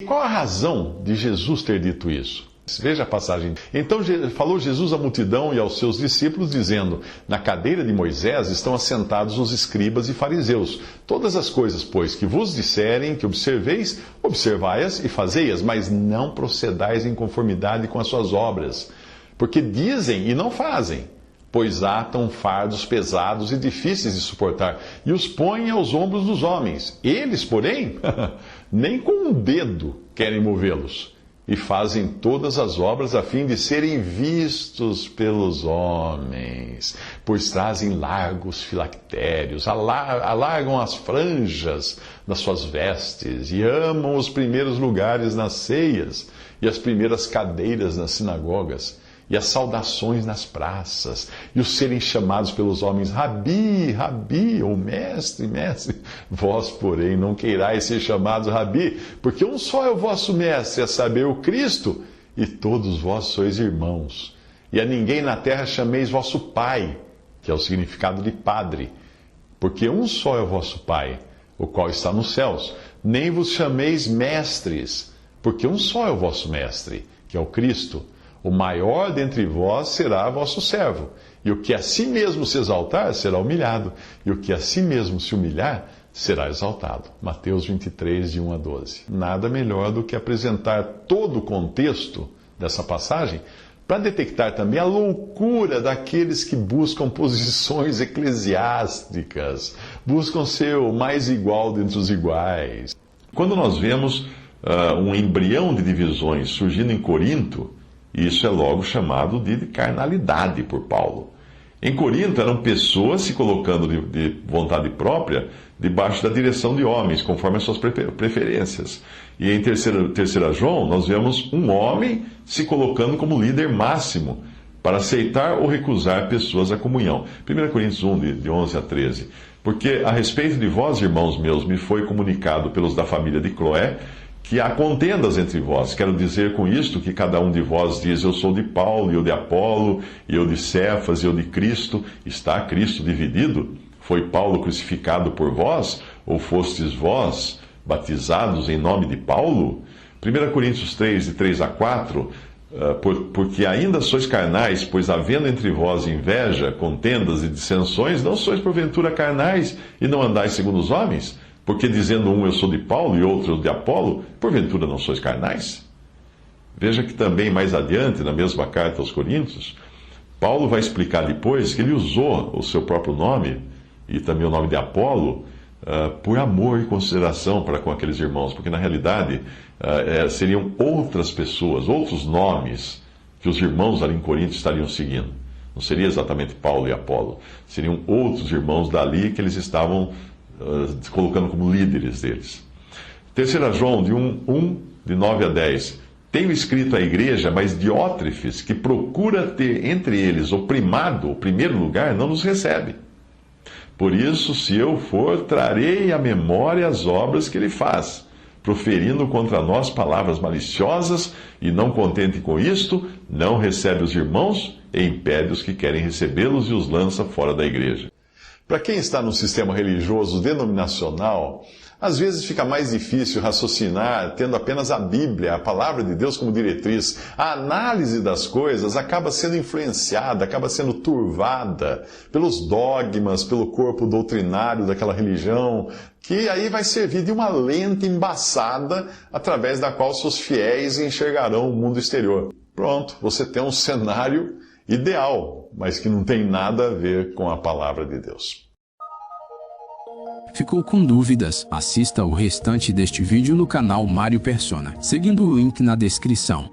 Qual a razão de Jesus ter dito isso? Veja a passagem. Então falou Jesus à multidão e aos seus discípulos, dizendo: na cadeira de Moisés estão assentados os escribas e fariseus. Todas as coisas, pois, que vos disserem que observeis, observai-as e fazei-as, mas não procedais em conformidade com as suas obras. Porque dizem e não fazem, pois atam fardos pesados e difíceis de suportar, e os põem aos ombros dos homens. Eles, porém, nem com um dedo querem movê-los. E fazem todas as obras a fim de serem vistos pelos homens, pois trazem largos filactérios, alargam as franjas das suas vestes e amam os primeiros lugares nas ceias e as primeiras cadeiras nas sinagogas e as saudações nas praças, e os serem chamados pelos homens Rabi, Rabi, ou Mestre, Mestre. Vós, porém, não queirais ser chamados Rabi, porque um só é o vosso Mestre, a saber, o Cristo, e todos vós sois irmãos. E a ninguém na terra chameis vosso Pai, que é o significado de Padre, porque um só é o vosso Pai, o qual está nos céus. Nem vos chameis Mestres, porque um só é o vosso Mestre, que é o Cristo. O maior dentre vós será vosso servo, e o que a si mesmo se exaltar será humilhado, e o que a si mesmo se humilhar será exaltado. Mateus 23, de 1 a 12. Nada melhor do que apresentar todo o contexto dessa passagem para detectar também a loucura daqueles que buscam posições eclesiásticas, buscam ser o mais igual dentre os iguais. Quando nós vemos um embrião de divisões surgindo em Corinto, isso é logo chamado de carnalidade por Paulo. Em Corinto eram pessoas se colocando de vontade própria debaixo da direção de homens, conforme as suas preferências. E em 3 João nós vemos um homem se colocando como líder máximo para aceitar ou recusar pessoas à comunhão. 1 Coríntios 1, de 11 a 13. Porque a respeito de vós, irmãos meus, me foi comunicado pelos da família de Cloé, que há contendas entre vós. Quero dizer com isto que cada um de vós diz: eu sou de Paulo, e eu de Apolo, e eu de Cefas, e eu de Cristo. Está Cristo dividido? Foi Paulo crucificado por vós? Ou fostes vós batizados em nome de Paulo? 1 Coríntios 3, de 3 a 4. Porque ainda sois carnais, pois havendo entre vós inveja, contendas e dissensões, não sois porventura carnais, e não andais segundo os homens? Porque dizendo um eu sou de Paulo e outro de Apolo, porventura não sois carnais? Veja que também mais adiante, na mesma carta aos Coríntios, Paulo vai explicar depois que ele usou o seu próprio nome e também o nome de Apolo por amor e consideração para com aqueles irmãos, porque na realidade seriam outras pessoas, outros nomes que os irmãos ali em Corinto estariam seguindo. Não seria exatamente Paulo e Apolo, seriam outros irmãos dali que eles estavam colocando como líderes deles. 3 João, de 9 a 10. Tenho escrito à igreja, mas Diótrefes, que procura ter entre eles o primado, o primeiro lugar, não nos recebe. Por isso, se eu for, trarei à memória as obras que ele faz, proferindo contra nós palavras maliciosas, e não contente com isto, não recebe os irmãos e impede os que querem recebê-los e os lança fora da igreja. Para quem está no sistema religioso denominacional, às vezes fica mais difícil raciocinar tendo apenas a Bíblia, a palavra de Deus como diretriz. A análise das coisas acaba sendo influenciada, acaba sendo turvada pelos dogmas, pelo corpo doutrinário daquela religião, que aí vai servir de uma lente embaçada através da qual seus fiéis enxergarão o mundo exterior. Pronto, você tem um cenário ideal, mas que não tem nada a ver com a palavra de Deus. Ficou com dúvidas? Assista o restante deste vídeo no canal Mário Persona, seguindo o link na descrição.